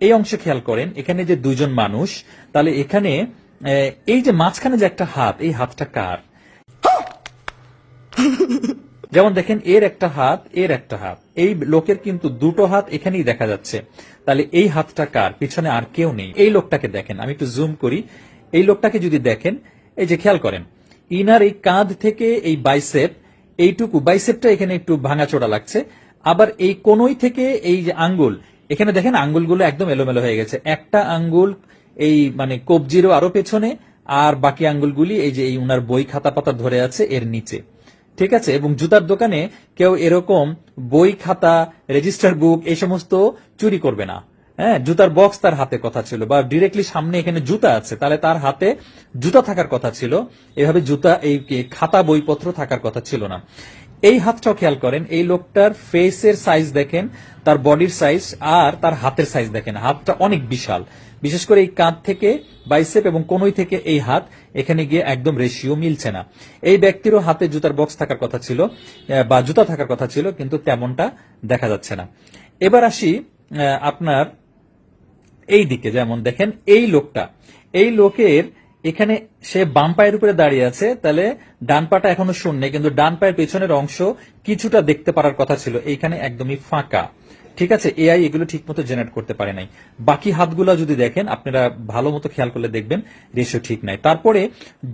এই অংশে খেয়াল করেন, এখানে যে দুইজন মানুষ, তাহলে এখানে এই যে মাঝখানে যে একটা হাত, এই হাতটা কার? যেমন দেখেন, এর একটা হাত, এর একটা হাত, এই লোকের কিন্তু দুটো হাত এখানেই দেখা যাচ্ছে। তাহলে এই হাতটা কার? পিছনে আর কেউ নেই। এই লোকটাকে দেখেন, আমি একটু জুম করি, এই লোকটাকে যদি দেখেন, এই যে খেয়াল করেন, ইনার এই কাঁধ থেকে এই বাইসেপ, এইটুকু বাইসেপটা এখানে একটু ভাঙাচোরা লাগছে। আবার এই কোনই থেকে এই যে আঙ্গুল, এখানে দেখেন আঙ্গুলগুলো একদম এলোমেলো হয়ে গেছে। একটা আঙ্গুল এই মানে কবজিরও আরো পেছনে, আর বাকি আঙ্গুলগুলি এই যে এই উনার বই খাতা পাতা ধরে আছে এর নিচে। ঠিক আছে? এবং জুতার দোকানে কেউ এরকম বই খাতা, রেজিস্টার বুক এই সমস্ত চুরি করবে না। হ্যাঁ, জুতার বক্স তার হাতে কথা ছিল, বা ডিরেক্টলি সামনে এখানে জুতা আছে, তাহলে তার হাতে জুতা থাকার কথা ছিল। এভাবে জুতা, এই খাতা বইপত্র থাকার কথা ছিল না। এই হাতটাও খেয়াল করেন, এই লোকটার ফেসের সাইজ দেখেন, তার বডির সাইজ আর তার হাতের সাইজ দেখেন, হাতটা অনেক বিশাল। বিশেষ করে এই কাঁধ থেকে বাইসেপ এবং কোনই থেকে এই হাত, এখানে গিয়ে একদম রেশিও মিলছে না। এই ব্যক্তিরও হাতে জুতার বক্স থাকার কথা ছিল, বা জুতা থাকার কথা ছিল, কিন্তু তেমনটা দেখা যাচ্ছে না। এবার আসি আপনার এই দিকে, যেমন দেখেন এই লোকটা, এই লোকের এখানে সে বাম পায়ের উপরে দাঁড়িয়ে আছে, তাহলে ডান পাটা এখনো শূন্য, কিন্তু ডান পায়ের পেছনের অংশ কিছুটা দেখতে পারার কথা ছিল, এইখানে একদমই ফাঁকা। ঠিক আছে, এআই এগুলো ঠিক মতো জেনারেট করতে পারে নাই। বাকি হাতগুলা যদি দেখেন, আপনারা ভালো মতো খেয়াল করলে দেখবেন রেশিও ঠিক নাই। তারপরে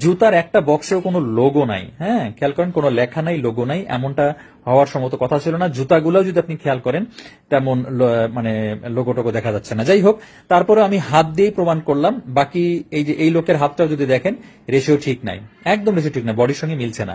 জুতার একটা বক্সেও কোনো লোগো নাই। হ্যাঁ, খেয়াল করেন, কোনো লেখা নাই, লোগো নাই, এমনটা হওয়ার সম্ভবত কথা ছিল না। জুতাগুলো যদি আপনি খেয়াল করেন, তেমন মানে লোগো টোগো দেখা যাচ্ছে না। যাই হোক, তারপরে আমি হাত দিয়েই প্রমাণ করলাম। বাকি এই যে এই লোকের হাতটাও যদি দেখেন, রেশিও ঠিক নাই, একদম রেশিও ঠিক নাই, বডির সঙ্গে মিলছে না।